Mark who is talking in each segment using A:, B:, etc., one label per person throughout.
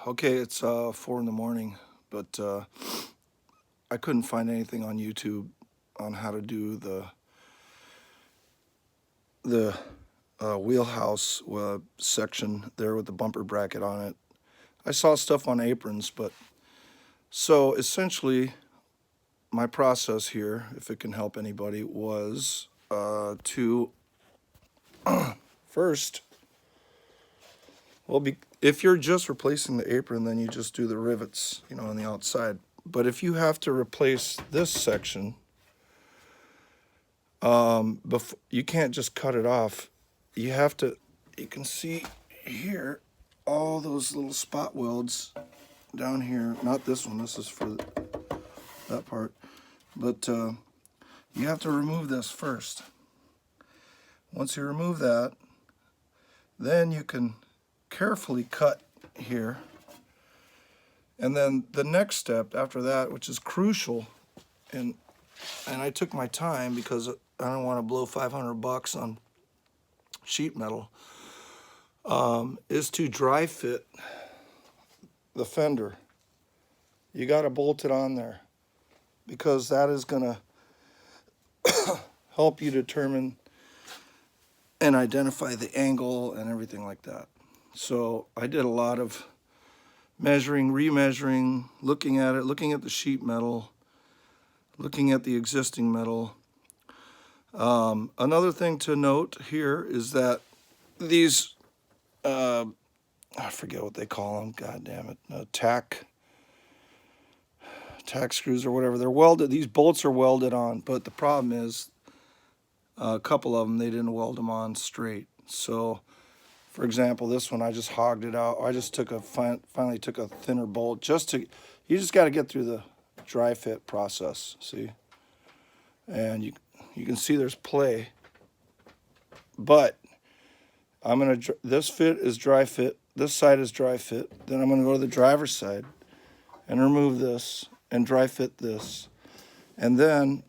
A: Okay, it's 4 in the morning, but I couldn't find anything on YouTube on how to do the wheelhouse section there with the bumper bracket on it. I saw stuff on aprons, but so essentially my process here, if it can help anybody, was to first, well, if you're just replacing the apron, then you just do the rivets, on the outside. But if you have to replace this section, you can't just cut it off. You have to, you can see here, all those little spot welds down here. Not this one, this is for that part. But you have to remove this first. Once you remove that, then you can carefully cut here. And then the next step after that, which is crucial, and I took my time because I don't want to blow $500 on sheet metal, is to dry fit the fender. You got to bolt it on there because that is going to help you determine and identify the angle and everything like that. So I did a lot of measuring, remeasuring, looking at it, looking at the sheet metal, looking at the existing metal. Another thing to note here is that these, I forget what they call them, god damn it, tack screws or whatever, they're welded, these bolts are welded on, but the problem is a couple of them, they didn't weld them on straight. So, for example, this one, I just hogged it out. I just finally took a thinner bolt you just got to get through the dry fit process, see? And you can see there's play, but this fit is dry fit, this side is dry fit, then I'm gonna go to the driver's side and remove this and dry fit this. And then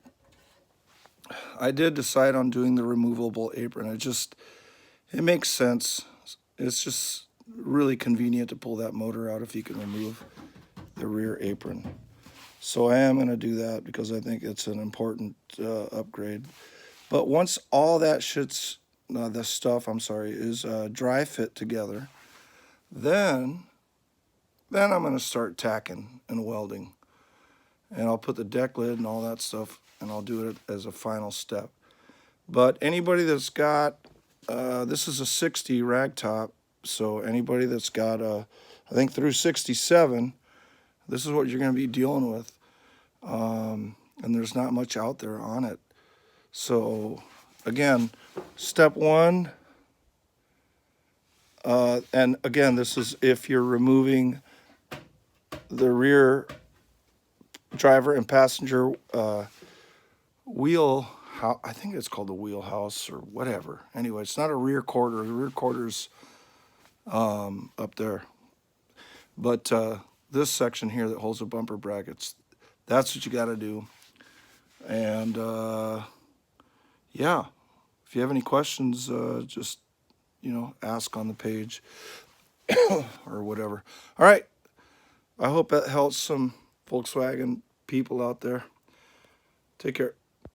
A: I did decide on doing the removable apron. It makes sense. It's just really convenient to pull that motor out if you can remove the rear apron. So I am going to do that because I think it's an important upgrade. But once all that is dry fit together, then I'm going to start tacking and welding. And I'll put the deck lid and all that stuff, and I'll do it as a final step. But anybody that's got, this is a 60 rag top, so anybody that's got, I think through 67, this is what you're going to be dealing with. And there's not much out there on it. So, again, step one, and again, this is if you're removing the rear driver and passenger wheel, I think it's called the wheelhouse or whatever. Anyway, it's not a rear quarter. The rear quarter's up there. But this section here that holds the bumper brackets, that's what you got to do. And yeah, if you have any questions, just ask on the page or whatever. All right, I hope that helps some Volkswagen people out there. Take care.